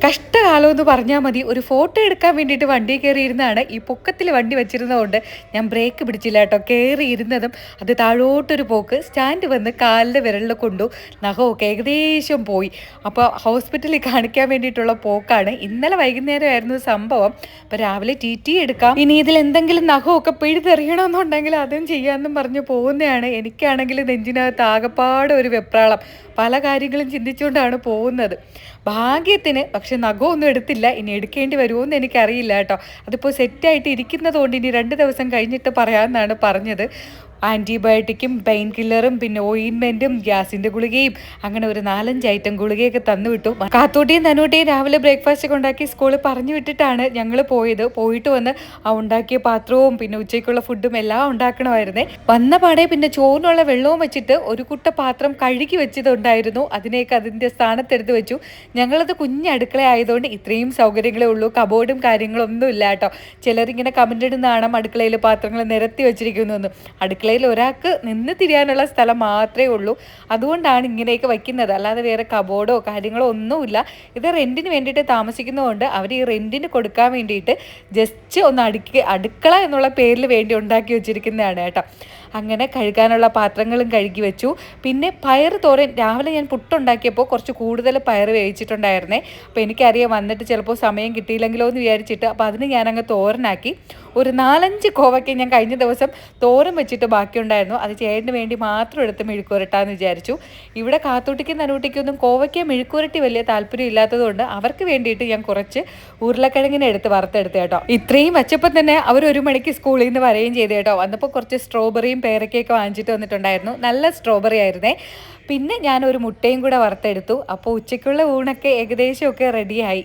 കഷ്ടകാലം എന്ന് പറഞ്ഞാൽ മതി. ഒരു ഫോട്ടോ എടുക്കാൻ വേണ്ടിയിട്ട് വണ്ടി കയറിയിരുന്നതാണ്. ഈ പൊക്കത്തിൽ വണ്ടി വെച്ചിരുന്നതുകൊണ്ട് ഞാൻ ബ്രേക്ക് പിടിച്ചില്ല കേട്ടോ. കയറിയിരുന്നതും അത് താഴോട്ടൊരു പോക്ക്, സ്റ്റാൻഡ് വന്ന് കാലിൻ്റെ വിരലിൽ കൊണ്ടു. നഖമൊക്കെ ഏകദേശം പോയി. അപ്പോൾ ഹോസ്പിറ്റലിൽ കാണിക്കാൻ വേണ്ടിയിട്ടുള്ള പോക്കാണ്. ഇന്നലെ വൈകുന്നേരമായിരുന്നു സംഭവം. അപ്പോൾ രാവിലെ ടി എടുക്കാം, ഇനി ഇതിൽ എന്തെങ്കിലും നഖമൊക്കെ പിഴുതെറിയണമെന്നുണ്ടെങ്കിൽ അതും ചെയ്യാമെന്നും പറഞ്ഞ് പോകുന്നതാണ്. എനിക്കാണെങ്കിൽ നെഞ്ചിനകത്ത് ആകപ്പാടെ ഒരു വെപ്രാളം, പല കാര്യങ്ങളും ചിന്തിച്ചുകൊണ്ടാണ് പോകുന്നത്. ഭാഗ്യത്തിന് പക്ഷെ നഖമൊന്നും എടുത്തില്ല. ഇനി എടുക്കേണ്ടി വരുമോ എന്ന് എനിക്കറിയില്ല കേട്ടോ. അതിപ്പോൾ സെറ്റായിട്ട് ഇരിക്കുന്നതുകൊണ്ട് ഇനി 2 ദിവസം കഴിഞ്ഞിട്ട് പറയാമെന്നാണ് പറഞ്ഞത്. ആൻറ്റിബയോട്ടിക്കും പെയിൻ കില്ലറും പിന്നെ ഓയിൻമെൻറ്റും ഗ്യാസിൻ്റെ ഗുളികയും അങ്ങനെ ഒരു 4-5 ഐറ്റം ഗുളികയൊക്കെ തന്നു വിട്ടു. കാത്തൂട്ടിയും തന്നൂട്ടിയും രാവിലെ ബ്രേക്ക്ഫാസ്റ്റ് ഒക്കെ ഉണ്ടാക്കി സ്കൂളിൽ പറഞ്ഞു വിട്ടിട്ടാണ് ഞങ്ങൾ പോയത്. പോയിട്ട് വന്ന് ആ ഉണ്ടാക്കിയ പാത്രവും പിന്നെ ഉച്ചയ്ക്കുള്ള ഫുഡും എല്ലാം ഉണ്ടാക്കണമായിരുന്നേ. വന്ന പാടെ പിന്നെ ചോറിനുള്ള വെള്ളവും വെച്ചിട്ട് ഒരു കുട്ട പാത്രം കഴുകി വെച്ചതുണ്ടായിരുന്നു. അതിനെയൊക്കെ അതിൻ്റെ സ്ഥാനത്തെടുത്ത് വെച്ചു. ഞങ്ങളത് കുഞ്ഞ് അടുക്കള ആയതുകൊണ്ട് ഇത്രയും സൗകര്യങ്ങളേ ഉള്ളൂ. കബോർഡും കാര്യങ്ങളൊന്നും ഇല്ല കേട്ടോ. ചിലരിങ്ങനെ കമൻ്റ് ഇടുന്നതാണ് അടുക്കളയിൽ പാത്രങ്ങൾ നിരത്തി വെച്ചിരിക്കുന്നു. അടുക്കളയിൽ ഒരാൾക്ക് നിന്ന് തിരിയാനുള്ള സ്ഥലം മാത്രമേ ഉള്ളൂ. അതുകൊണ്ടാണ് ഇങ്ങനെയൊക്കെ വയ്ക്കുന്നത്. അല്ലാതെ വേറെ കബോർഡോ കാര്യങ്ങളോ ഒന്നുമില്ല. ഇത് റെൻറ്റിന് വേണ്ടിയിട്ട് താമസിക്കുന്നതുകൊണ്ട് അവർ ഈ റെൻറ്റിന് കൊടുക്കാൻ വേണ്ടിയിട്ട് ജസ്റ്റ് ഒന്ന് അടുക്കള എന്നുള്ള പേരിൽ വേണ്ടി ഉണ്ടാക്കി വെച്ചിരിക്കുന്നതാണ് കേട്ടോ. അങ്ങനെ കഴുകാനുള്ള പാത്രങ്ങളും കഴുകി വെച്ചു. പിന്നെ പയർ തോരൻ രാവിലെ ഞാൻ പുട്ടുണ്ടാക്കിയപ്പോൾ കുറച്ച് കൂടുതൽ പയർ വേവിച്ചിട്ടുണ്ടായിരുന്നേ. അപ്പോൾ എനിക്കറിയാം വന്നിട്ട് ചിലപ്പോൾ സമയം കിട്ടിയില്ലെങ്കിലോ എന്ന് വിചാരിച്ചിട്ട് അപ്പോൾ അതിന് ഞാനങ്ങ് തോരനാക്കി. ഒരു 4-5 കോവയ്ക്ക് ഞാൻ കഴിഞ്ഞ ദിവസം തോരൻ വെച്ചിട്ട് ബാക്കിയുണ്ടായിരുന്നു. അത് ചേട്ടന് വേണ്ടി മാത്രം എടുത്ത് മെഴുക്കുരട്ടാന്ന് വിചാരിച്ചു. ഇവിടെ കാത്തൂട്ടിക്കും നനൂട്ടിക്കൊന്നും കോവയ്ക്ക് മെഴുക്കുരട്ടി വലിയ താല്പര്യം ഇല്ലാത്തതുകൊണ്ട് അവർക്ക് വേണ്ടിയിട്ട് ഞാൻ കുറച്ച് ഉരുളക്കിഴങ്ങിനെ എടുത്ത് വറുത്തെടുത്ത് കേട്ടോ. ഇത്രയും വച്ചപ്പോൾ തന്നെ അവർ 1 മണിക്ക് സ്കൂളിൽ നിന്ന് വരികയും ചെയ്തു കേട്ടോ. വന്നപ്പോൾ കുറച്ച് സ്ട്രോബെറിയും പേരക്കയൊക്കെ വാങ്ങിച്ചിട്ട് വന്നിട്ടുണ്ടായിരുന്നു. നല്ല സ്ട്രോബെറി ആയിരുന്നേ. പിന്നെ ഞാനൊരു മുട്ടയും കൂടെ വറുത്തെടുത്തു. അപ്പോൾ ഉച്ചയ്ക്കുള്ള ഊണൊക്കെ ഏകദേശമൊക്കെ റെഡിയായി.